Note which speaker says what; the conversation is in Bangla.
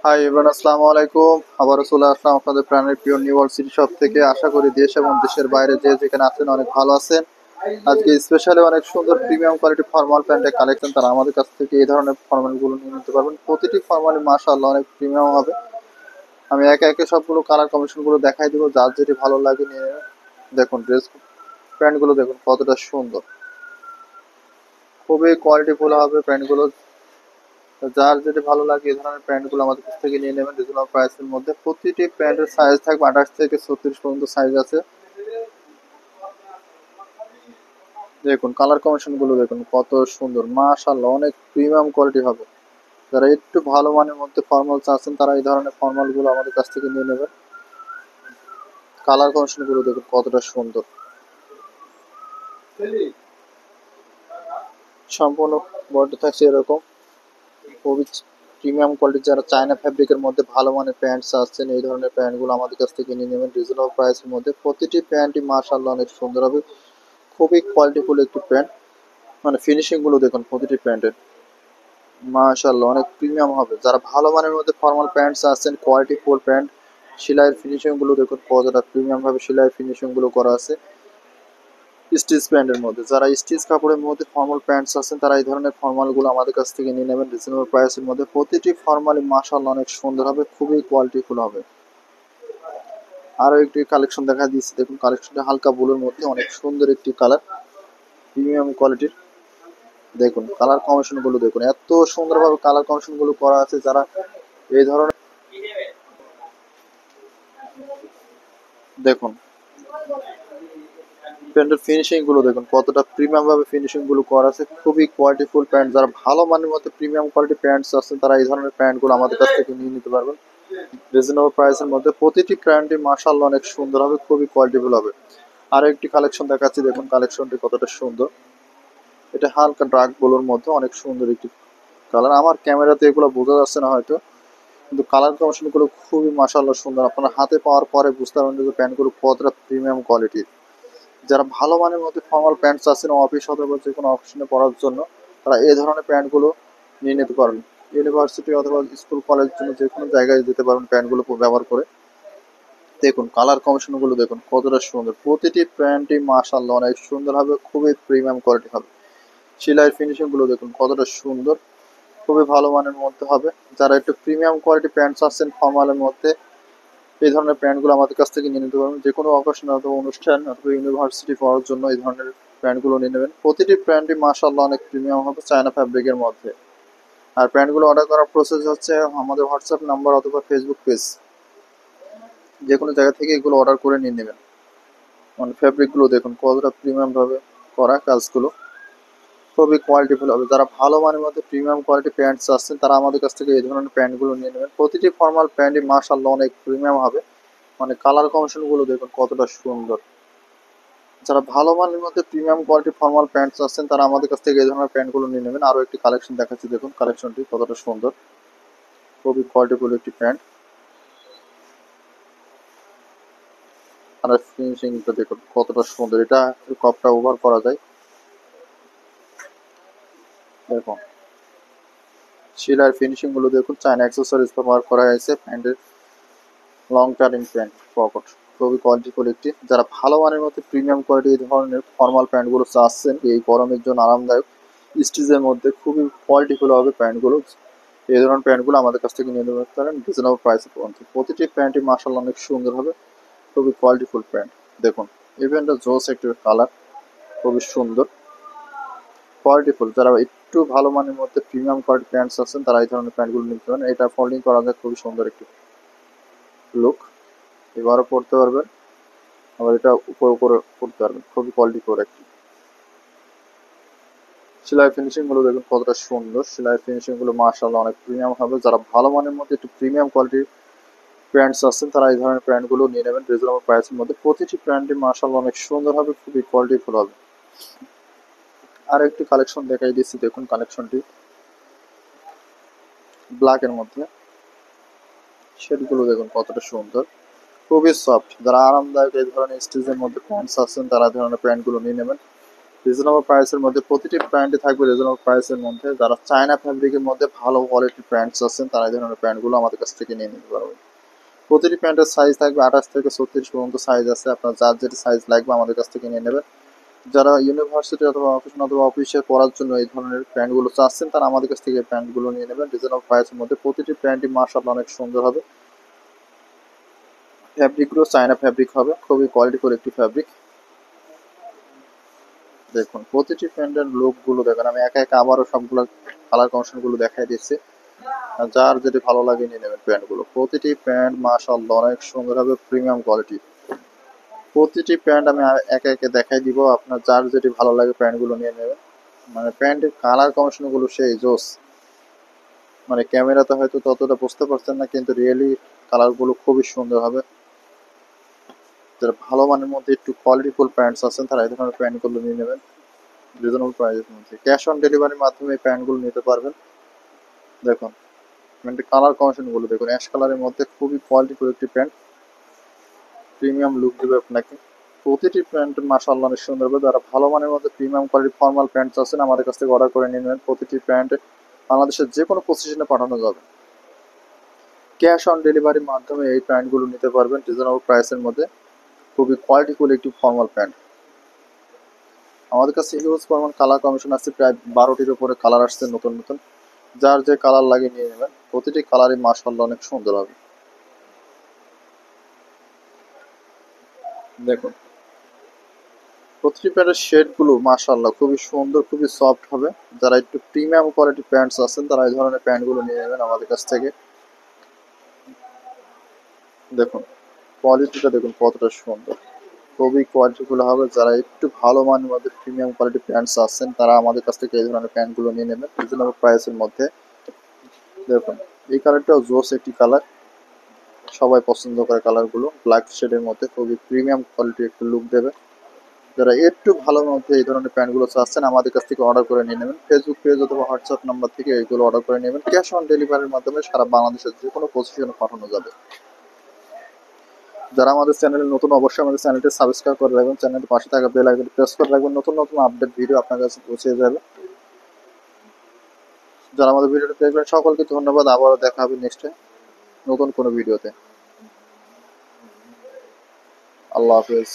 Speaker 1: হাই এভরিওয়ান, আসসালামু আলাইকুম। আবারও চলে আসলাম আপনাদের প্রাণের প্রিয় নিউ ওয়ার্ল্ড সিটি শপ থেকে। আশা করি দেশ এবং দেশের বাইরে যে যেখানে আছেন অনেক ভালো আছেন। আজকে স্পেশালি অনেক সুন্দর প্রিমিয়াম কোয়ালিটি ফর্মাল প্যান্টের কালেকশন, তারা আমাদের কাছ থেকে এই ধরনের ফর্মালগুলো নিয়ে নিতে পারবেন। প্রতিটি ফর্মালি মাশাআল্লাহ অনেক প্রিমিয়াম হবে। আমি একে একে সবগুলো কালার কম্বিনেশনগুলো দেখাই দেবো, যার যেটি ভালো লাগে নিয়ে নেবেন। দেখুন ড্রেস প্যান্টগুলো দেখুন কতটা সুন্দর, খুবই কোয়ালিটিফুল হবে প্যান্টগুলো। যার যেটা ভালো লাগে এই ধরনের প্যান্টগুলো আমাদের কাছ থেকে নিয়ে নেবেন রিজনেবল প্রাইসের মধ্যে। প্রতিটি প্যান্টের সাইজ থাকবে 28 থেকে 36 পর্যন্ত সাইজ আছে। দেখুন কালার কম্বিনেশন গুলো দেখুন কত সুন্দর, মাশাআল্লাহ অনেক প্রিমিয়াম কোয়ালিটি হবে। যারা একটু ভালো মানের মধ্যে ফর্মাল চাচ্ছেন তারা এই ধরনের ফর্মাল গুলো আমাদের কাছ থেকে নিয়ে নেবেন। কালার কম্বিনেশন গুলো দেখুন কতটা সুন্দর, সম্পূর্ণ বডি থাকছে এরকম। খুবই প্রিমিয়াম কোয়ালিটির, যারা চায়না ফ্যাব্রিকের মধ্যে ভালো মানের প্যান্ট চাচ্ছেন এই ধরনের প্যান্টগুলো আমাদের কাছ থেকে নিয়ে নেবেন রিজনেবল প্রাইসের মধ্যে। প্রতিটি প্যান্টই মাশাআল্লাহ অনেক সুন্দর হবে, খুবই কোয়ালিটিফুল একটি প্যান্ট। মানে ফিনিশিং গুলো দেখুন প্রতিটি প্যান্টের মাশাআল্লাহ অনেক প্রিমিয়াম হবে। যারা ভালো মানের মধ্যে ফর্মাল প্যান্ট চাচ্ছেন, কোয়ালিটিফুল প্যান্ট, সেলাইয়ের ফিনিশিং গুলো দেখুন কতটা প্রিমিয়াম ভাবে সেলাইয়ের ফিনিশিং গুলো করা আছে। স্টিচ প্যান্টের মধ্যে, যারা স্টিচ কাপড়ের মধ্যে ফর্মাল প্যান্টস আছেন তারা এই ধরনের ফর্মাল গুলো আমাদের কাছ থেকে নিয়ে নেবেন রিজনেবল প্রাইসের মধ্যে। প্রতিটি ফর্মালি মাশাআল্লাহ অনেক সুন্দর হবে, খুবই কোয়ালিটিফুল হবে। আরো একটি কালেকশন দেখা দিচ্ছি, দেখুন কালেকশনটা হালকা ব্লুর মধ্যে অনেক সুন্দর একটি কালার, প্রিমিয়াম কোয়ালিটির। দেখুন কালার কম্বিনেশন গুলো দেখুন এত সুন্দরভাবে কালার কম্বিনেশন গুলো করা আছে। যারা এই ধরনের দেখুন প্যান্টের ফিনিশিং গুলো দেখুন কতটা প্রিমিয়াম ভাবে ফিনিশিং গুলো করা আছে, খুবই কোয়ালিটিফুল প্যান্ট। যারা ভালো মানের মধ্যে প্রিমিয়াম কোয়ালিটি প্যান্টস আছেন তারা এই ধরনের প্যান্ট গুলো আমাদের কাছ থেকে নিয়ে নিতে পারবেন রিজনেবল প্রাইসের মধ্যে। প্রতিটি প্যান্টই মাশাআল্লাহ অনেক সুন্দর হবে, খুবই কোয়ালিটিফুল হবে। আরো একটি কালেকশন দেখাচ্ছি, দেখুন কালেকশনটি কতটা সুন্দর। এটা হালকা ডার্ক ব্লুর মধ্যে অনেক সুন্দর একটি কালার। আমার ক্যামেরাতে এগুলো বোঝা যাচ্ছে না হয়তো, কিন্তু কালার কম্বিনেশন গুলো খুবই মাশাআল্লাহ সুন্দর। আপনারা হাতে পাওয়ার পরে বুঝতে পারবেন যে প্যান্টগুলো কতটা প্রিমিয়াম কোয়ালিটির। যারা ভালো মানের মধ্যে ফর্মাল প্যান্ট চাচ্ছেন অফিস অথবা যে কোনো অকেশনে পরার জন্য, তারা এই ধরনের প্যান্টগুলো নিয়ে নিতে পারেন। ইউনিভার্সিটি অথবা স্কুল কলেজের জন্য যে কোনো জায়গায় যেতে পারবেন প্যান্টগুলো ব্যবহার করে। দেখুন কালার কম্বিনেশন গুলো দেখুন কতটা সুন্দর, প্রতিটি প্যান্টই মাশাআল্লাহ অনেক সুন্দর হবে, খুবই প্রিমিয়াম কোয়ালিটি হবে। সেলাইয়ের ফিনিশিং গুলো দেখুন কতটা সুন্দর, খুবই ভালো মানের মধ্যে হবে। যারা একটু প্রিমিয়াম কোয়ালিটি প্যান্ট চাচ্ছেন ফর্মালের মধ্যে, এই ধরনের প্যান্টগুলো আমাদের কাছ থেকে নিয়ে নিতে পারবেন। যে কোনো অকেশন অথবা অনুষ্ঠান অথবা ইউনিভার্সিটি পড়ার জন্য এই ধরনের প্যান্টগুলো নিয়ে নেবেন। প্রতিটি প্যান্টই মাশাআল্লাহ অনেক প্রিমিয়াম হবে চায়না ফ্যাব্রিকের মধ্যে। আর প্যান্টগুলো অর্ডার করার প্রসেস হচ্ছে আমাদের হোয়াটসঅ্যাপ নাম্বার অথবা ফেসবুক পেজ, যে কোনো জায়গা থেকে এগুলো অর্ডার করে নিয়ে নেবেন। মানে ফ্যাব্রিকগুলো দেখুন কতটা প্রিমিয়াম ভাবে করা কাজগুলো, খুবই কোয়ালিটিফুল হবে। যারা ভালো মানের মধ্যে প্রিমিয়াম কোয়ালিটি প্যান্টস আসছেন তারা আমাদের কাছ থেকে এই ধরনের প্যান্টগুলো নিয়ে নেবেন। প্রতিটি ফর্মাল প্যান্টই মাশাআল্লাহ অনেক প্রিমিয়াম হবে। মানে কালার কম্বিনেশন গুলো দেখুন কতটা সুন্দর। যারা ভালো মানের মধ্যে প্রিমিয়াম কোয়ালিটি ফর্মাল প্যান্টস আছেন তারা আমাদের কাছ থেকে এই ধরনের প্যান্টগুলো নিয়ে নেবেন। আরো একটি কালেকশন দেখাচ্ছি, দেখুন কালেকশনটি কতটা সুন্দর, খুবই কোয়ালিটিফুল একটি প্যান্ট। আর ফিনিশিংটা দেখুন কতটা সুন্দর, এটা কপটা ওভার করা যায়। দেখুন সেলাইয়ের ফিনিশিং গুলো দেখুন, চায়না অ্যাক্সেসরিজ ব্যবহার করা হয়েছে প্যান্টের। লং টার্নিং প্যান্ট পকেট, খুবই কোয়ালিটিফুল একটি। যারা ভালো মানের মধ্যে প্রিমিয়াম কোয়ালিটি এই ধরনের ফর্মাল প্যান্টগুলো চাচ্ছেন এই গরমের জন্য আরামদায়ক, স্টিচের মধ্যে খুবই কোয়ালিটিফুল হবে প্যান্টগুলো, এই ধরনের প্যান্টগুলো আমাদের কাছ থেকে নিয়ে নিতে পারেন রিজনেবল প্রাইসে পর্যন্ত। প্রতিটি প্যান্টই মাশাআল্লাহ অনেক সুন্দর হবে, খুবই কোয়ালিটিফুল প্যান্ট। দেখুন এই প্যান্টটা জোস একটি কালার, খুবই সুন্দর কোয়ালিটিফুল। যারা একটু ভালো মানের মধ্যে প্রিমিয়াম কোয়ালিটি প্যান্টস আছেন তারা এই ধরনের প্যান্টগুলো নিতে পারেন। এটা ফোল্ডিং করা যায়, খুবই সুন্দর একটি লুক, এবারও পড়তে পারবেন, আবার এটা উপর উপরে পড়তে পারবেন, খুবই কোয়ালিটিফুল একটি। সেলাই ফিনিশিং গুলো দেখুন কতটা সুন্দর, সেলাই ফিনিশিং গুলো মাশাআল্লাহ অনেক প্রিমিয়াম হবে। যারা ভালো মানের মধ্যে একটু প্রিমিয়াম কোয়ালিটির প্যান্টস আছেন তারা এই ধরনের প্যান্টগুলো নিয়ে নেবেন রিজনেবল প্রাইসের মধ্যে। প্রতিটি প্যান্টই মাশাআল্লাহ অনেক সুন্দর হবে, খুবই কোয়ালিটিফুল হবে। আর একটি কালেকশন দেখাই দিচ্ছি, দেখুন কালেকশনটি ব্ল্যাক এর মধ্যে, শেডগুলো দেখুন কতটা সুন্দর, খুবই সফট। যারা আরামদায়ক এই ধরনের স্টিচের মধ্যে প্যান্টস আছেন তারা এই ধরনের প্যান্টগুলো নিয়ে নেবেন রিজনেবল প্রাইসের মধ্যে প্রতিটি প্যান্টই থাকবে রিজনেবল প্রাইসের মধ্যে। যারা চায়না ফ্যাব্রিকের মধ্যে ভালো কোয়ালিটির প্যান্টস আছেন তারা এই ধরনের প্যান্টগুলো আমাদের কাছ থেকে নিয়ে নিতে পারবেন। প্রতিটি প্যান্টের সাইজ থাকবে 28 থেকে 36 পর্যন্ত সাইজ আছে, আপনার যার যেটি সাইজ লাগবে আমাদের কাছ থেকে নিয়ে নেবেন। যারা ইউনিভার্সিটি অথবা অফিসে পড়ার জন্য এই ধরনের প্যান্টগুলো চাচ্ছেন তারা আমাদের কাছ থেকে এই প্যান্টগুলো নিয়ে নেবেন রিজনেবল প্রাইসের মধ্যে। প্রতিটি প্যান্টই মাশাআল্লাহ অনেক সুন্দর হবে। ফ্যাব্রিকগুলো চায়না ফ্যাব্রিক হবে, খুবই কোয়ালিটিফুল একটি ফ্যাব্রিক। দেখুন প্রতিটি প্যান্টের লুকগুলো দেখেন, আমি একা একা আবারও সবগুলো কালার কম্বিনেশনগুলো দেখাই দিচ্ছি। আর যার যেটি ভালো লাগে নিয়ে নেবেন প্যান্টগুলো। প্রতিটি প্যান্ট মাশাআল্লাহ অনেক সুন্দর হবে, প্রিমিয়াম কোয়ালিটি। প্রতিটি প্যান্ট আমি একে একে দেখাই দিব, আপনার যার যেটি ভালো লাগে প্যান্টগুলো নিয়ে নেবেন। মানে প্যান্টের কালার কম্বিনেশনগুলো সেই জোস, মানে ক্যামেরাতে হয়তো ততটা বুঝতে পারছেন না, কিন্তু রিয়েলি কালারগুলো খুবই সুন্দর হবে। যারা ভালো মানের মধ্যে একটু কোয়ালিটিফুল প্যান্টস আছেন তারা এই ধরনের প্যান্টগুলো নিয়ে নেবেন রিজনেবল প্রাইসের মধ্যে। ক্যাশ অন ডেলিভারির মাধ্যমে এই প্যান্টগুলো নিতে পারবেন। দেখুন প্যান্টের কালার কম্বিনেশনগুলো দেখুন, অ্যাশ কালারের মধ্যে খুবই কোয়ালিটিফুল একটি প্যান্ট, প্রিমিয়াম লুক দেবে আপনাকে। প্রতিটি প্যান্ট মাশাআল্লাহ অনেক সুন্দর হবে। যারা ভালো মানের মধ্যে প্রিমিয়াম কোয়ালিটির ফর্মাল প্যান্টস আছেন আমাদের কাছ থেকে অর্ডার করে নিয়ে নেবেন। প্রতিটি প্যান্ট বাংলাদেশের যে কোনো পজিশনে পাঠানো যাবে। ক্যাশ অন ডেলিভারির মাধ্যমে এই প্যান্টগুলো নিতে পারবেন রিজনেবল প্রাইসের মধ্যে। খুবই কোয়ালিটিফুল একটি ফর্মাল প্যান্ট। আমাদের কাছে হিউজ পরিমাণ কালার কম্বিনেশন আছে, প্রায় 12টির উপরে কালার আসছে নতুন নতুন। যার যে কালার লাগে নিয়ে নেবেন। প্রতিটি কালারই মাশাআল্লাহ অনেক সুন্দর হবে। দেখুন প্রতিটি প্যান্টের শেডগুলো মাশাআল্লাহ খুবই সুন্দর, খুবই সফট হবে। যারা একটু প্রিমিয়াম কোয়ালিটির প্যান্টস আছেন তারা এই ধরনের প্যান্টগুলো নিয়ে নেবেন আমাদের কাছ থেকে। দেখুন কোয়ালিটিটা দেখুন কতটা সুন্দর, খুবই কোয়ালিটিফুল হবে। যারা একটু ভালো মানের মধ্যে প্রিমিয়াম কোয়ালিটির প্যান্টস আছেন তারা আমাদের কাছ থেকে এই ধরনের প্যান্টগুলো নিয়ে নেবেন রিজনেবল প্রাইসের মধ্যে। দেখুন এই কালারটাও জোস একটি কালার, সবাই পছন্দ করে কালারগুলো। ব্ল্যাক শেডের মধ্যে খুবই প্রিমিয়াম কোয়ালিটির একটু লুক দেবে। যারা একটু ভালো মধ্যে এই ধরনের প্যান্টগুলো চাচ্ছেন আমাদের কাছ থেকে অর্ডার করে নিয়ে নেবেন। ফেসবুক পেজ অথবা হোয়াটসঅ্যাপ নাম্বার থেকে এইগুলো অর্ডার করে নেবেন। ক্যাশ অন ডেলিভারির মাধ্যমে সারা বাংলাদেশের যে কোনো পজিশনে পাঠানো যাবে। যারা আমাদের চ্যানেলে নতুন অবশ্যই আমাদের চ্যানেলটি সাবস্ক্রাইব করে রাখবেন, চ্যানেলের পাশে থাকা বেল আইকনটি প্রেস করে রাখবেন, নতুন নতুন আপডেট ভিডিও আপনার কাছে পৌঁছে যাবে। যারা আমাদের ভিডিওটি দেখবেন সকলকে ধন্যবাদ। আবারও দেখা হবে নেক্সটে নতুন কোনো ভিডিওতে। আল্লাহ হাফেজ।